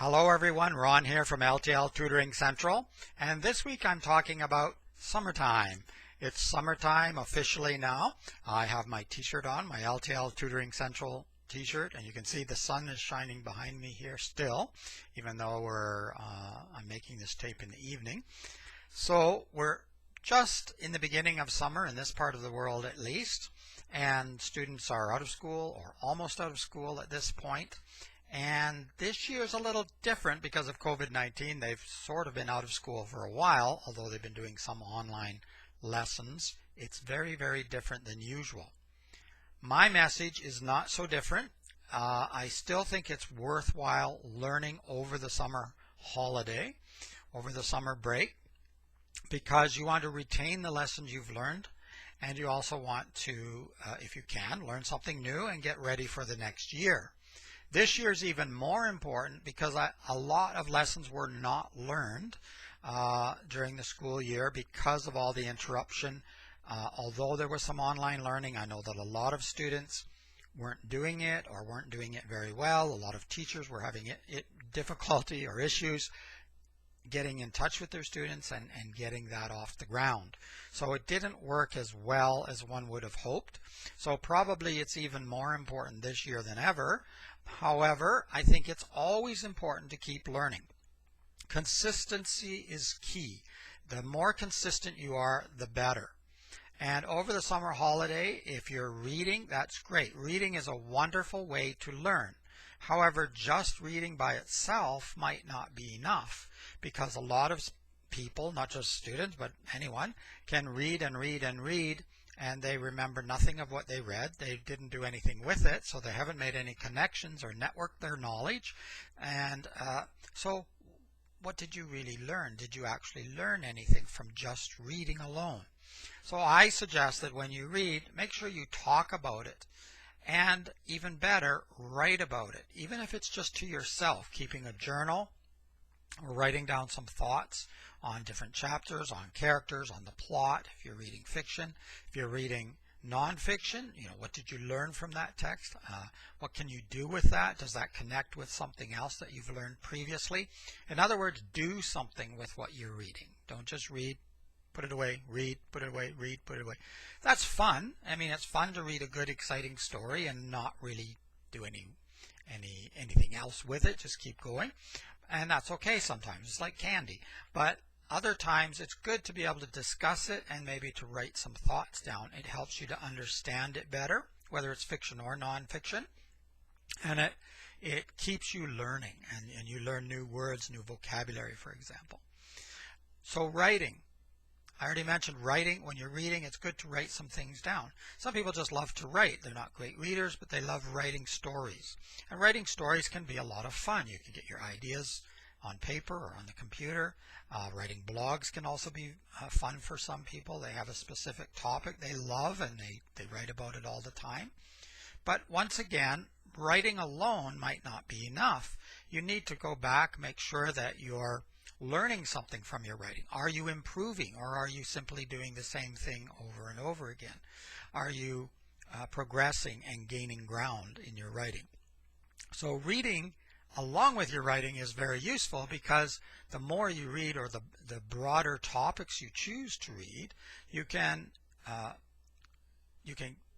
Hello everyone, Ron here from L.T.L Tutoring Central, and this week I'm talking about summertime. It's summertime officially now. I have my t-shirt on, my L.T.L Tutoring Central t-shirt, and you can see the sun is shining behind me here still, even though I'm making this tape in the evening. So we're just in the beginning of summer in this part of the world at least, and students are out of school or almost out of school at this point. And this year is a little different because of COVID-19. They've sort of been out of school for a while, although they've been doing some online lessons. It's very, very different than usual. My message is not so different. I still think it's worthwhile learning over the summer holiday, over the summer break, because you want to retain the lessons you've learned, and you also want to, if you can, learn something new and get ready for the next year. This year is even more important because a lot of lessons were not learned during the school year because of all the interruption. Although there was some online learning, I know that a lot of students weren't doing it or weren't doing it very well. A lot of teachers were having difficulty or issues getting in touch with their students and getting that off the ground. So it didn't work as well as one would have hoped. So probably it's even more important this year than ever. However, I think it's always important to keep learning. Consistency is key. The more consistent you are, the better. And over the summer holiday, if you're reading, that's great. Reading is a wonderful way to learn. However, just reading by itself might not be enough, because a lot of people, not just students, but anyone, can read and read and read, and they remember nothing of what they read. They didn't do anything with it, so they haven't made any connections or networked their knowledge. And so what did you really learn? Did you actually learn anything from just reading alone? So I suggest that when you read, make sure you talk about it. And even better, write about it, even if it's just to yourself, keeping a journal or writing down some thoughts on different chapters, on characters, on the plot. If you're reading fiction, if you're reading nonfiction, what did you learn from that text? What can you do with that? Does that connect with something else that you've learned previously? In other words, do something with what you're reading. Don't just read, put it away, read, put it away, read, put it away. That's fun. I mean, it's fun to read a good, exciting story and not really do anything else with it. Just keep going. And that's okay sometimes. It's like candy. But other times it's good to be able to discuss it and maybe to write some thoughts down. It helps you to understand it better, whether it's fiction or nonfiction. And it keeps you learning, and you learn new words, new vocabulary, for example. So writing. I already mentioned writing. When you're reading, it's good to write some things down. Some people just love to write. They're not great readers, but they love writing stories. And writing stories can be a lot of fun. You can get your ideas on paper or on the computer. Writing blogs can also be fun for some people. They have a specific topic they love, and they write about it all the time. But once again, writing alone might not be enough. You need to go back, make sure that you're learning something from your writing. Are you improving, or are you simply doing the same thing over and over again? Are you progressing and gaining ground in your writing? So reading along with your writing is very useful, because the more you read, or the broader topics you choose to read, you can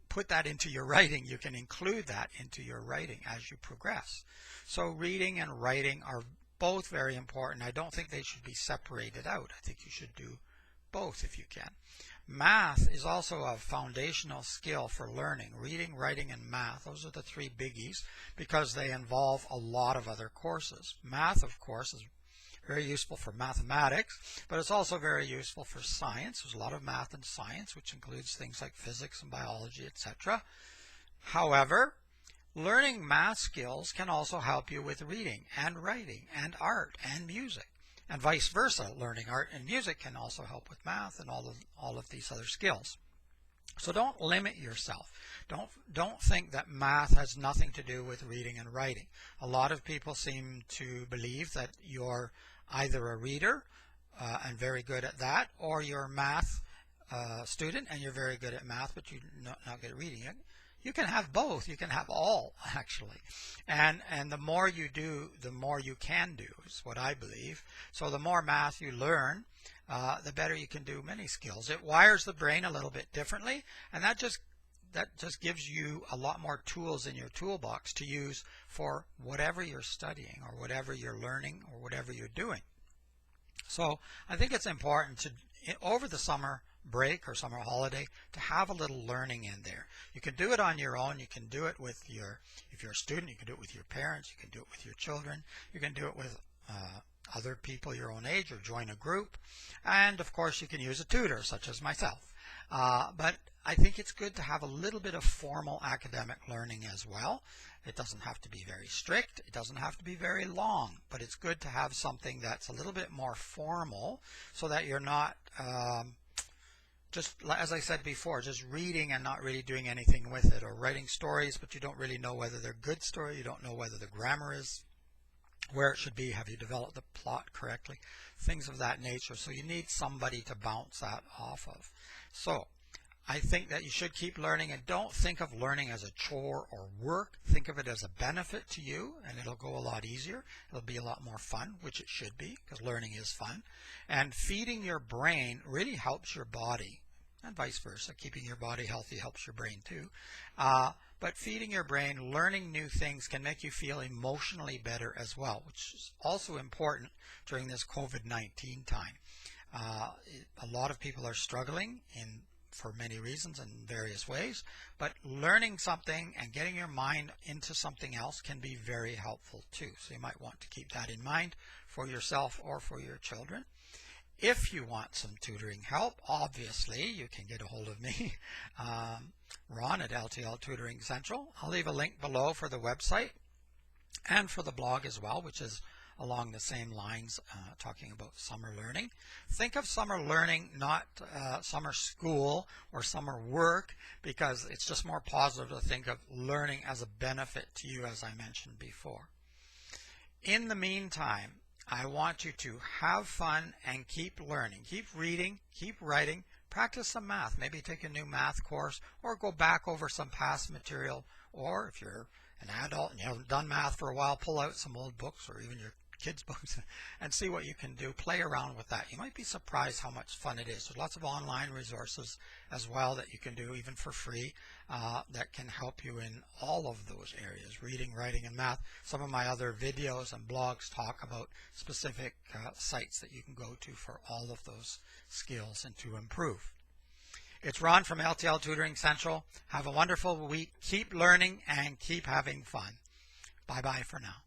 put that into your writing. You can include that into your writing as you progress. So reading and writing are both very important. I don't think they should be separated out. I think you should do both if you can. Math is also a foundational skill for learning. Reading, writing, and math, those are the three biggies, because they involve a lot of other courses. Math, of course, is very useful for mathematics, but it's also very useful for science. There's a lot of math in science, which includes things like physics and biology, etc. However, learning math skills can also help you with reading and writing and art and music, and vice versa. Learning art and music can also help with math and all of these other skills. So don't limit yourself. Don't think that math has nothing to do with reading and writing. A lot of people seem to believe that you're either a reader and very good at that, or you're a math student and you're very good at math, but you're not good at reading. You can have both. You can have all, actually. And the more you do, the more you can do, is what I believe. So the more math you learn, the better you can do many skills. It wires the brain a little bit differently, and that just gives you a lot more tools in your toolbox to use for whatever you're studying or whatever you're learning or whatever you're doing. So I think it's important to, over the summer break or summer holiday, to have a little learning in there. You can do it on your own. You can do it with if you're a student, you can do it with your parents. You can do it with your children. You can do it with other people your own age, or join a group. And of course, you can use a tutor, such as myself. But I think it's good to have a little bit of formal academic learning as well. It doesn't have to be very strict. It doesn't have to be very long, but it's good to have something that's a little bit more formal, so that you're not just, as I said before, just reading and not really doing anything with it, or writing stories, but you don't really know whether they're good stories. You don't know whether the grammar is where it should be. Have you developed the plot correctly? Things of that nature. So you need somebody to bounce that off of. So I think that you should keep learning, and don't think of learning as a chore or work. Think of it as a benefit to you, and it'll go a lot easier. It'll be a lot more fun, which it should be, because learning is fun. And feeding your brain really helps your body, and vice versa. Keeping your body healthy helps your brain too. But feeding your brain, learning new things, can make you feel emotionally better as well, which is also important during this COVID-19 time. A lot of people are struggling for many reasons and various ways, but learning something and getting your mind into something else can be very helpful too. So you might want to keep that in mind for yourself or for your children. If you want some tutoring help, obviously you can get a hold of me, Ron at L.T.L Tutoring Central. I'll leave a link below for the website and for the blog as well, which is along the same lines, talking about summer learning. Think of summer learning, not summer school or summer work, because it's just more positive to think of learning as a benefit to you, as I mentioned before. In the meantime, I want you to have fun and keep learning. Keep reading, keep writing, practice some math. Maybe take a new math course, or go back over some past material. Or if you're an adult and you haven't done math for a while, pull out some old books or even your kids' books and see what you can do. Play around with that. You might be surprised how much fun it is. There's lots of online resources as well that you can do, even for free, that can help you in all of those areas: reading, writing, and math. Some of my other videos and blogs talk about specific sites that you can go to for all of those skills and to improve. It's Ron from L.T.L Tutoring Central. Have a wonderful week. Keep learning and keep having fun. Bye-bye for now.